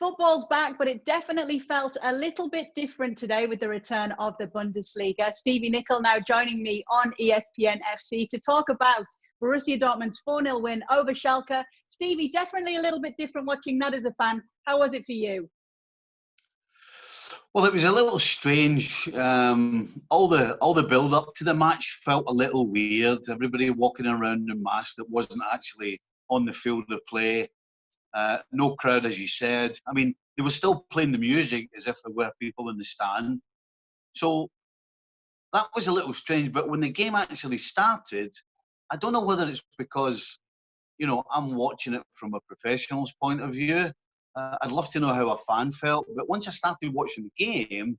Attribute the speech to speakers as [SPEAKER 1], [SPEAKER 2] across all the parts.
[SPEAKER 1] Football's back, but it definitely felt a little bit different today with the return of the Bundesliga. Stevie Nicol now joining me on ESPN FC to talk about Borussia Dortmund's 4-0 win over Schalke. Stevie, definitely a little bit different watching that as a fan. How was it for you?
[SPEAKER 2] Well, it was a little strange. All the build up to the match felt a little weird. Everybody walking around in masks that wasn't actually on the field of play. No crowd, as you said. I mean, they were still playing the music as if there were people in the stand. So that was a little strange. But when the game actually started, I don't know whether it's because, I'm watching it from a professional's point of view. I'd love to know how a fan felt. But once I started watching the game,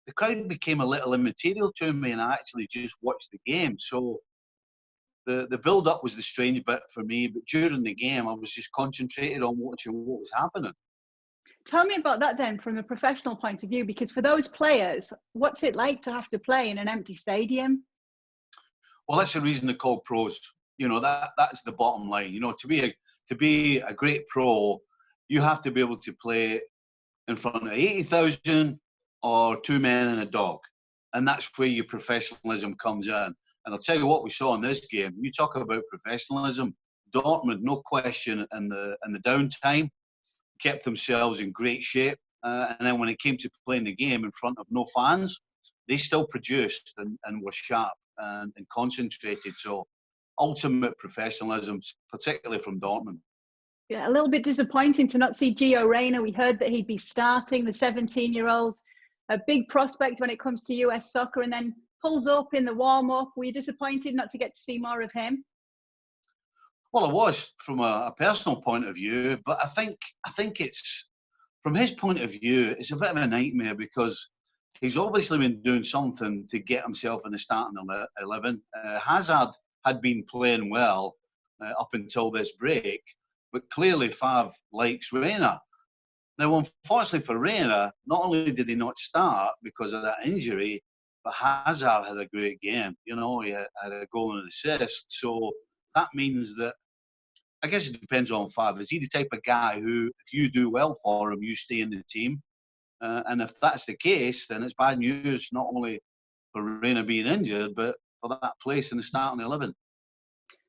[SPEAKER 2] the crowd became a little immaterial to me, and I actually just watched the game. So the build-up was the strange bit for me, but during the game, I was just concentrated on watching what was happening.
[SPEAKER 1] Tell me about that then from a professional point of view, because for those players, what's it like to have to play in an empty stadium?
[SPEAKER 2] Well, that's the reason they're called pros. That's the bottom line. To be a great pro, you have to be able to play in front of 80,000 or two men and a dog. And that's where your professionalism comes in. And I'll tell you what we saw in this game. You talk about professionalism. Dortmund, no question, in the downtime, kept themselves in great shape. And then when it came to playing the game in front of no fans, they still produced and were sharp and concentrated. So ultimate professionalism, particularly from Dortmund.
[SPEAKER 1] Yeah, a little bit disappointing to not see Gio Reyna. We heard that he'd be starting, the 17-year-old, a big prospect when it comes to US soccer, and then pulls up in the warm-up. Were you disappointed not to get to see more of him?
[SPEAKER 2] Well, I was from a personal point of view, but I think it's, from his point of view, it's a bit of a nightmare because he's obviously been doing something to get himself in the starting 11. Hazard had been playing well up until this break, but clearly Favre likes Reyna. Now, unfortunately for Reyna, not only did he not start because of that injury, but Hazard had a great game. He had a goal and an assist. So that means that, I guess it depends on Favre. Is he the type of guy who, if you do well for him, you stay in the team? And if that's the case, then it's bad news, not only for Reyna being injured, but for that place in the starting 11.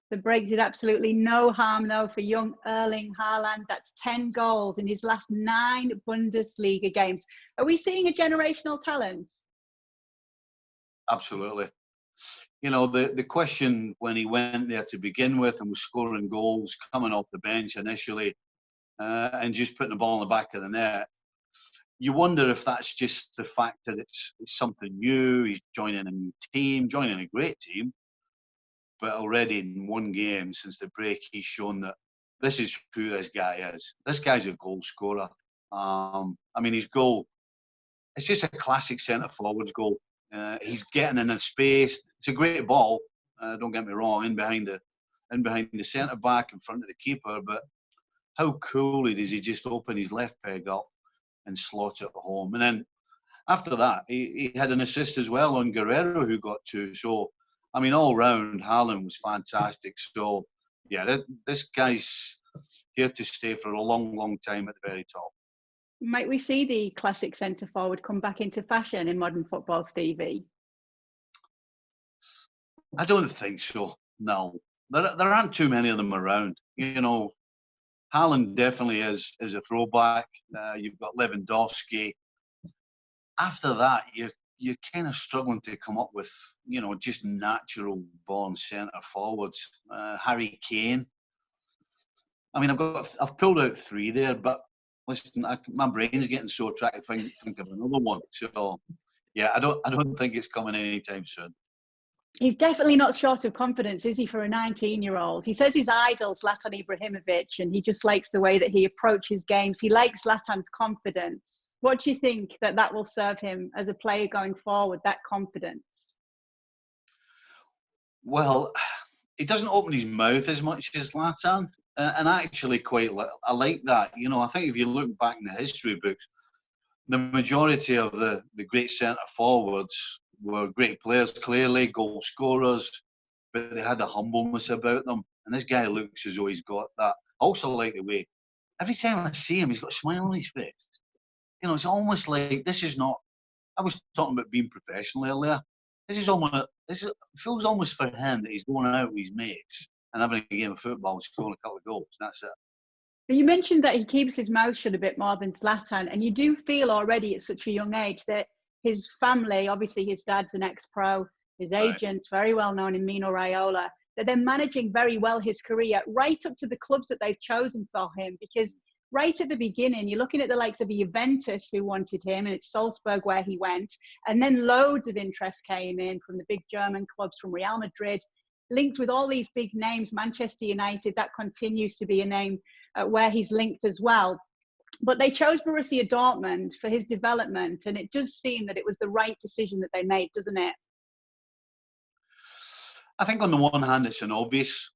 [SPEAKER 1] The break did absolutely no harm, though, for young Erling Haaland. That's 10 goals in his last 9 Bundesliga games. Are we seeing a generational talent?
[SPEAKER 2] Absolutely. The question when he went there to begin with and was scoring goals, coming off the bench initially, and just putting the ball in the back of the net, you wonder if that's just the fact that it's something new. He's joining a new team, joining a great team. But already in one game since the break, he's shown that this is who this guy is. This guy's a goal scorer. His goal, it's just a classic centre-forward's goal. He's getting in a space. It's a great ball, don't get me wrong, in behind the centre-back, in front of the keeper. But how coolly does he just open his left peg up and slot it home? And then after that, he had an assist as well on Guerrero, who got 2. So, all round, Haaland was fantastic. So, yeah, this guy's here to stay for a long, long time at the very top.
[SPEAKER 1] Might we see the classic centre-forward come back into fashion in modern football, Stevie?
[SPEAKER 2] I don't think so, no. There aren't too many of them around. Haaland definitely is a throwback. You've got Lewandowski. After that, you're kind of struggling to come up with, just natural born centre forwards. Harry Kane. I've pulled out 3 there, but listen, my brain's getting so trying to think of another one. So, yeah, I don't think it's coming anytime soon.
[SPEAKER 1] He's definitely not short of confidence, is he, for a 19-year-old? He says his idol, Zlatan Ibrahimovic, and he just likes the way that he approaches games. He likes Zlatan's confidence. What do you think that will serve him as a player going forward, that confidence?
[SPEAKER 2] Well, he doesn't open his mouth as much as Zlatan, and I actually I like that. I think if you look back in the history books, the majority of the great centre forwards were great players, clearly goal scorers, but they had a humbleness about them. And this guy looks as though he's got that. I also like the way every time I see him, he's got a smile on his face. You know, it's almost like this is not. I was talking about being professional earlier. This is almost. It feels almost for him that he's going out with his mates and having a game of football and scoring a couple of goals. That's it.
[SPEAKER 1] But you mentioned that he keeps his mouth shut a bit more than Zlatan, and you do feel already at such a young age that his family, obviously his dad's an ex-pro, his agent's very well known in Mino Raiola, that they're managing very well his career right up to the clubs that they've chosen for him. Because right at the beginning, you're looking at the likes of Juventus who wanted him, and it's Salzburg where he went. And then loads of interest came in from the big German clubs, from Real Madrid, linked with all these big names. Manchester United, that continues to be a name where he's linked as well. But they chose Borussia Dortmund for his development, and it does seem that it was the right decision that they made, doesn't it?
[SPEAKER 2] I think on the one hand, it's an obvious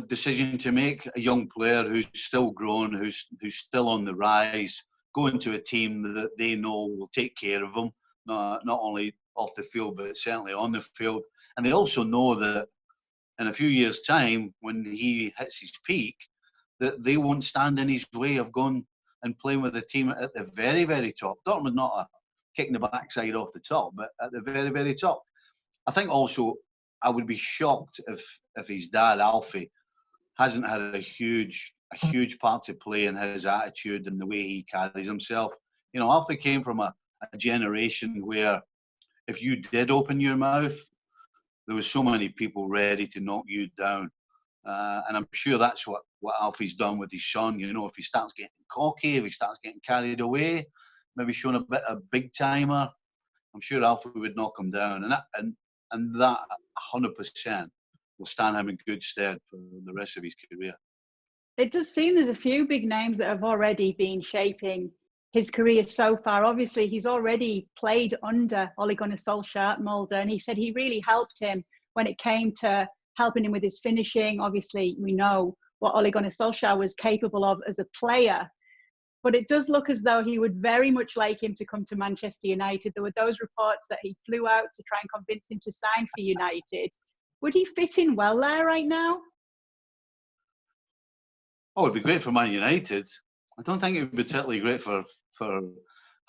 [SPEAKER 2] decision to make. A young player who's still growing, who's still on the rise, going to a team that they know will take care of him, not only off the field, but certainly on the field. And they also know that in a few years' time, when he hits his peak, that they won't stand in his way of going and playing with a team at the very, very top. Dortmund not a kicking the backside off the top, but at the very, very top. I think also I would be shocked if his dad, Alfie, hasn't had a huge part to play in his attitude and the way he carries himself. You know, Alfie came from a generation where if you did open your mouth, there was so many people ready to knock you down. And I'm sure that's what Alfie's done with his son. You know, if he starts getting cocky, if he starts getting carried away, maybe showing a bit of big timer, I'm sure Alfie would knock him down. And that 100% will stand him in good stead for the rest of his career.
[SPEAKER 1] It does seem there's a few big names that have already been shaping his career so far. Obviously, he's already played under Ole Gunnar Solskjaer at Molde, and he said he really helped him when it came to helping him with his finishing. Obviously, we know what Ole Gunnar Solskjaer was capable of as a player. But it does look as though he would very much like him to come to Manchester United. There were those reports that he flew out to try and convince him to sign for United. Would he fit in well there right now?
[SPEAKER 2] Oh, it'd be great for Man United. I don't think it would be particularly great for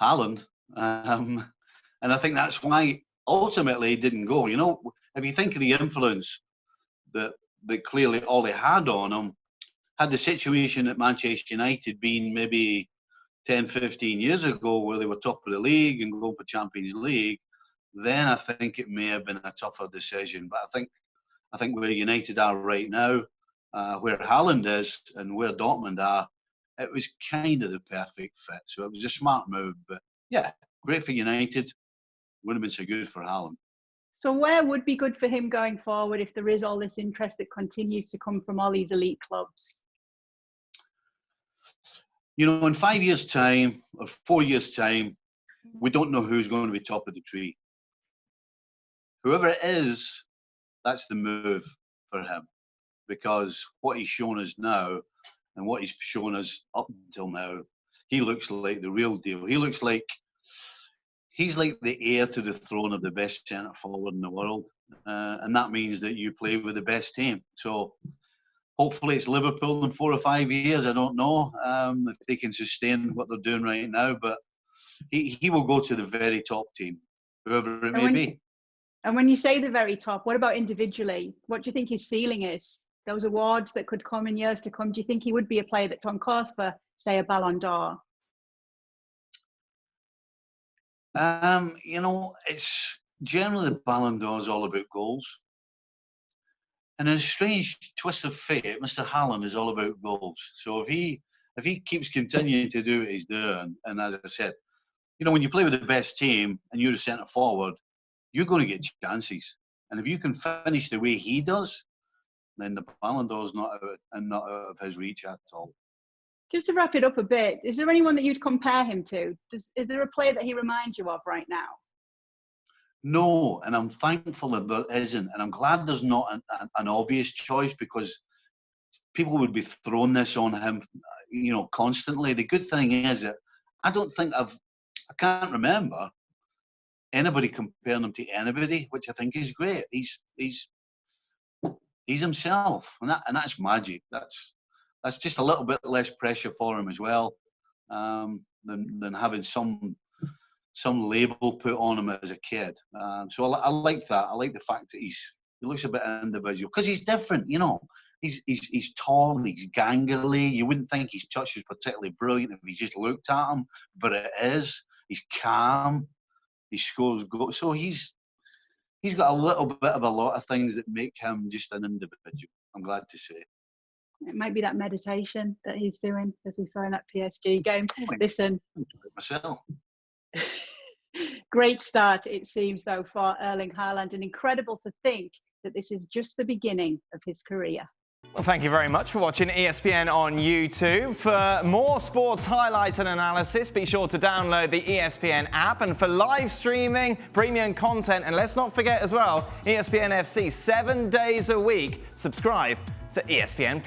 [SPEAKER 2] Haaland. And I think that's why ultimately he didn't go. You know, if you think of the influence that clearly Ole had on him, had the situation at Manchester United been maybe 10, 15 years ago where they were top of the league and going for Champions League, then I think it may have been a tougher decision. But I think where United are right now, where Haaland is and where Dortmund are, it was kind of the perfect fit. So it was a smart move. But yeah, great for United. Wouldn't have been so good for Haaland.
[SPEAKER 1] So where would be good for him going forward if there is all this interest that continues to come from all these elite clubs?
[SPEAKER 2] You know, in 5 years' time or 4 years' time, we don't know who's going to be top of the tree. Whoever it is, that's the move for him. Because what he's shown us now and what he's shown us up until now, he looks like the real deal. He looks like he's like the heir to the throne of the best centre forward in the world. And that means that you play with the best team. So hopefully it's Liverpool in 4 or 5 years. I don't know if they can sustain what they're doing right now, but he will go to the very top team, whoever it may be.
[SPEAKER 1] And when you say the very top, what about individually? What do you think his ceiling is? Those awards that could come in years to come, do you think he would be a player that's on course for, say, a Ballon d'Or?
[SPEAKER 2] You know, it's generally the Ballon d'Or is all about goals. And in a strange twist of fate, Mr. Haaland is all about goals. So if he keeps continuing to do what he's doing, and as I said, you know, when you play with the best team and you're a centre forward, you're going to get chances. And if you can finish the way he does, then the Ballon d'Or is not out of his reach at all.
[SPEAKER 1] Just to wrap it up a bit, is there anyone that you'd compare him to? Is there a player that he reminds you of right now?
[SPEAKER 2] No, and I'm thankful that there isn't. And I'm glad there's not an obvious choice, because people would be throwing this on him, you know, constantly. The good thing is that I can't remember anybody comparing him to anybody, which I think is great. He's himself, and that's magic. that's just a little bit less pressure for him as well, than having some label put on him as a kid. So I like that. I like the fact that he looks a bit individual because he's different, you know. He's tall, he's gangly. You wouldn't think his touch was particularly brilliant if you just looked at him, but it is. He's calm. He scores goals. So he's got a little bit of a lot of things that make him just an individual. I'm glad to say.
[SPEAKER 1] It might be that meditation that he's doing, as we saw in that PSG game. Listen,
[SPEAKER 2] myself.
[SPEAKER 1] Great start, it seems, though, for Erling Haaland, and incredible to think that this is just the beginning of his career.
[SPEAKER 3] Well, thank you very much for watching ESPN on YouTube. For more sports highlights and analysis, be sure to download the ESPN app. And for live streaming, premium content, and let's not forget as well, ESPN FC 7 days a week. Subscribe to ESPN+.